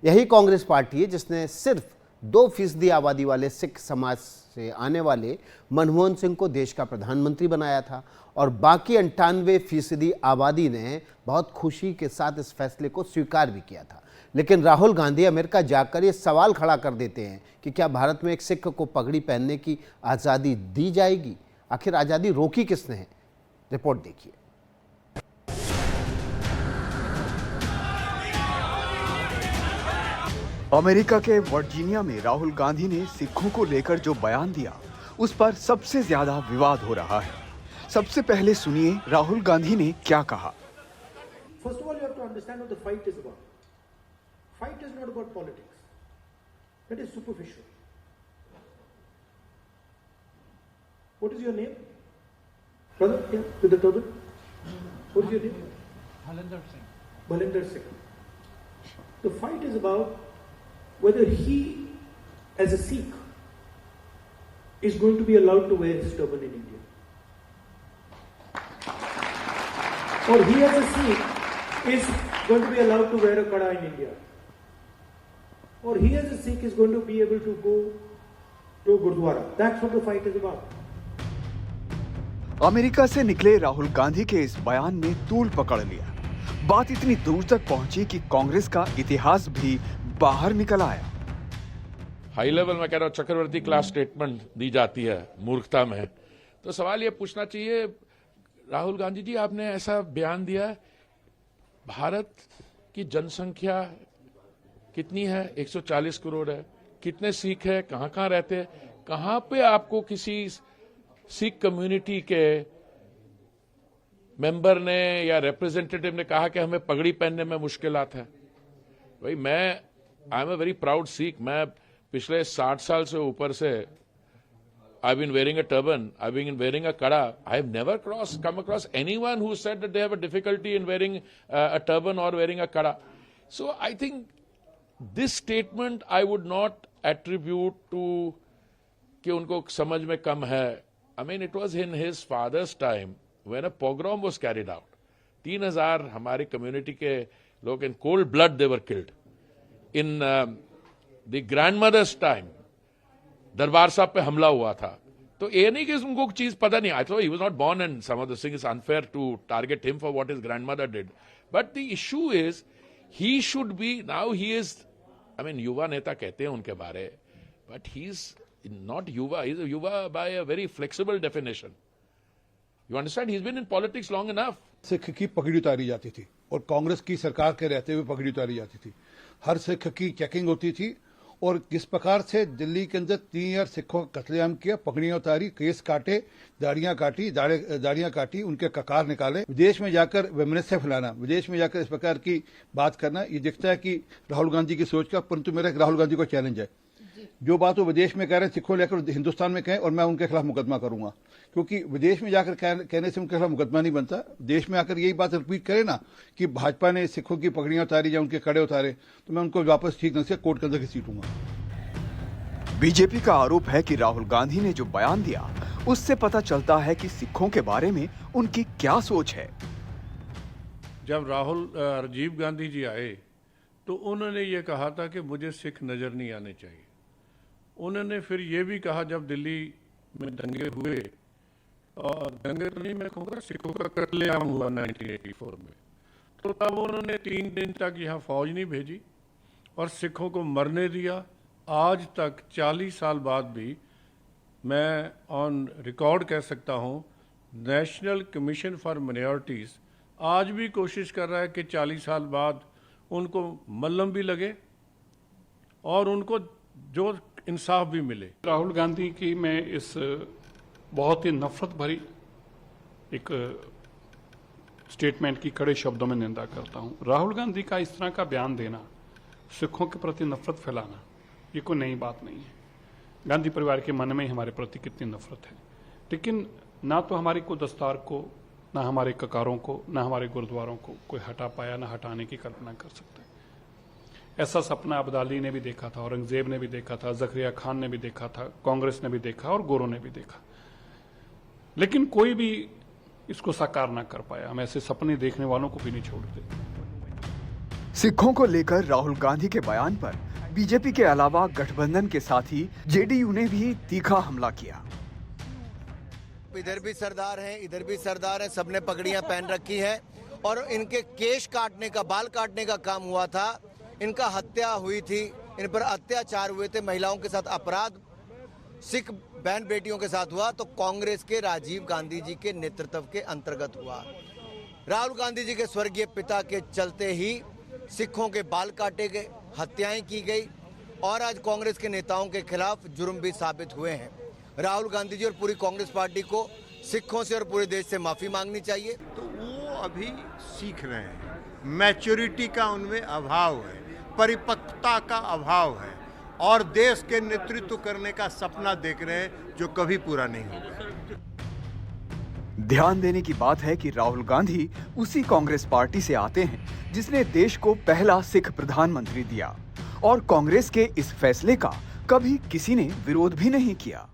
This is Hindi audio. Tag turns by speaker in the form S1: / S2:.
S1: यही कांग्रेस पार्टी है जिसने सिर्फ 2% आबादी वाले सिख समाज से आने वाले मनमोहन सिंह को देश का प्रधानमंत्री बनाया था और बाकी 98% आबादी ने बहुत खुशी के साथ इस फैसले को स्वीकार भी किया था। लेकिन राहुल गांधी अमेरिका जाकर ये सवाल खड़ा कर देते हैं कि क्या भारत में एक सिख को पगड़ी पहनने की आज़ादी दी जाएगी? आखिर आज़ादी रोकी किसने है? रिपोर्ट देखिए।
S2: अमेरिका के वर्जीनिया में राहुल गांधी ने सिखों को लेकर जो बयान दिया, उस पर सबसे ज्यादा विवाद हो रहा है। सबसे पहले सुनिए राहुल गांधी ने क्या कहा।
S3: First of all, you have to understand what the fight is about. Fight is not about politics. That is superficial. What is your name? Brother, yeah, with the turban. What is your name?
S4: Balinder Singh.
S3: Balinder Singh. The fight is about whether he, as a Sikh, is going to be allowed to wear his turban in India. Or he, as a Sikh, is going to be allowed to wear a kada in India. Or he, as a Sikh, is going to be able to go to Gurdwara. That's what the fight is about.
S2: America से निकले राहुल गांधी के इस बयान ने तूल पकड़ लिया। बात इतनी दूर तक पहुंची कि कांग्रेस का इतिहास भी बाहर निकल आया।
S5: हाई लेवल में कह रहा हूं, चक्रवर्ती क्लास स्टेटमेंट दी जाती है मूर्खता में। तो सवाल ये पूछना चाहिए, राहुल गांधी जी आपने ऐसा बयान दिया, भारत की जनसंख्या कितनी है? 140 करोड़ है। कितने सिख है? कहां रहते हैं? कहां पे आपको किसी सिख कम्युनिटी के मेंबर ने या रिप्रेजेंटेटिव ने कहा कि हमें पगड़ी पहनने में मुश्किलात है? भाई I am a very proud Sikh. मैं पिछले 60 साल से ऊपर से I've been wearing a turban, I've been wearing a kada. I've never come across anyone who said that they have a difficulty in wearing a turban or wearing a kada. So I think this statement I would not attribute to कि उनको समझ में कम है। I mean, it was in his father's time when a pogrom was carried out. 3,000 हमारी कम्युनिटी के लोग in cold blood they were killed. In the grandmother's time, दरबार साहब पे हमला हुआ था। तो ये नहीं कि उनको चीज पता नहीं। I thought he was not born and some of the things unfair to target him for what his grandmother did, but the issue is he should be now he is, I mean युवा नेता कहते हैं उनके बारे, बट ही इज नॉट युवा, ही इज युवा by a very flexible definition. You understand, he is been in politics long enough.
S6: Sikh की पगड़ी उतारी जाती थी और कांग्रेस की सरकार के रहते हुए पगड़ी उतारी जाती थी। हर सिख की चेकिंग होती थी और किस प्रकार से दिल्ली के अंदर 3,000 सिखों का कत्लेआम किया, पगड़ियां उतारी, केस काटे, दाढ़ियां काटी, उनके ककार निकाले। विदेश में जाकर वेमिनिस्ट फैलाना, विदेश में जाकर इस प्रकार की बात करना, ये दिखता है कि राहुल गांधी की सोच का। परंतु मेरा राहुल गांधी को चैलेंज है, जो बात वो विदेश में कह रहे हैं सिखों लेकर हिंदुस्तान में कहें और मैं उनके खिलाफ मुकदमा करूंगा, क्योंकि विदेश में जाकर कहने से उनके खिलाफ मुकदमा नहीं बनता। देश में आकर यही बात रिपीट करे ना कि भाजपा ने सिखों की पगड़ियां उतारी या उनके कड़े उतारे, तो मैं उनको वापस ठीक ढंग से कोर्ट के अंदर घसीटूंगा।
S2: बीजेपी का आरोप है कि राहुल गांधी ने जो बयान दिया, उससे पता चलता है कि सिखों के बारे में उनकी क्या सोच है।
S7: जब राजीव गांधी जी आए तो उन्होंने ये कहा था कि मुझे सिख नजर नहीं आने चाहिए। उन्होंने फिर ये भी कहा, जब दिल्ली में दंगे हुए, और दंगे तो नहीं मैं कहूँगा, सिखों का कत्लेआम हुआ 1984 में, तो तब उन्होंने 3 दिन तक यहाँ फौज नहीं भेजी और सिखों को मरने दिया। आज तक 40 साल बाद भी मैं ऑन रिकॉर्ड कह सकता हूँ, नेशनल कमीशन फॉर माइनॉरिटीज़ आज भी कोशिश कर रहा है कि 40 साल बाद उनको मल्लम भी लगे और उनको जो इंसाफ भी मिले।
S4: राहुल गांधी की मैं इस बहुत ही नफरत भरी एक स्टेटमेंट की कड़े शब्दों में निंदा करता हूं। राहुल गांधी का इस तरह का बयान देना, सिखों के प्रति नफरत फैलाना, ये कोई नई बात नहीं है। गांधी परिवार के मन में ही हमारे प्रति कितनी नफरत है, लेकिन ना तो हमारी को दस्तार को, ना हमारे ककारों को, ना हमारे गुरुद्वारों को कोई हटा पाया, ना हटाने की कल्पना कर सकता है। ऐसा सपना अब्दाली ने भी देखा था, औरंगजेब ने भी देखा था, जकरिया खान ने भी देखा था, कांग्रेस ने भी देखा और गोरों ने भी देखा, लेकिन कोई भी इसको साकार ना कर पाया। हम ऐसे सपने देखने वालों को भी नहीं छोड़ते।
S2: सिखों को लेकर राहुल गांधी के बयान पर बीजेपी के अलावा गठबंधन के साथी जेडीयू ने भी तीखा हमला किया।
S8: इधर भी सरदार हैं, इधर भी सरदार हैं, सबने पगड़ियां पहन रखी हैं और इनके केश काटने का, बाल काटने का काम हुआ था। इनका हत्या हुई थी, इन पर अत्याचार हुए थे, महिलाओं के साथ अपराध सिख बहन बेटियों के साथ हुआ तो कांग्रेस के राजीव गांधी जी के नेतृत्व के अंतर्गत हुआ। राहुल गांधी जी के स्वर्गीय पिता के चलते ही सिखों के बाल काटे गए, हत्याएं की गई और आज कांग्रेस के नेताओं के खिलाफ जुर्म भी साबित हुए हैं। राहुल गांधी जी और पूरी कांग्रेस पार्टी को सिखों से और पूरे देश से माफी मांगनी चाहिए।
S9: तो वो अभी सीख रहे हैं, मैच्योरिटी का उनमें अभाव है, परिपक्वता का अभाव है और देश के नेतृत्व करने का सपना देख रहे हैं जो कभी पूरा नहीं होगा।
S2: ध्यान देने की बात है कि राहुल गांधी उसी कांग्रेस पार्टी से आते हैं जिसने देश को पहला सिख प्रधानमंत्री दिया और कांग्रेस के इस फैसले का कभी किसी ने विरोध भी नहीं किया।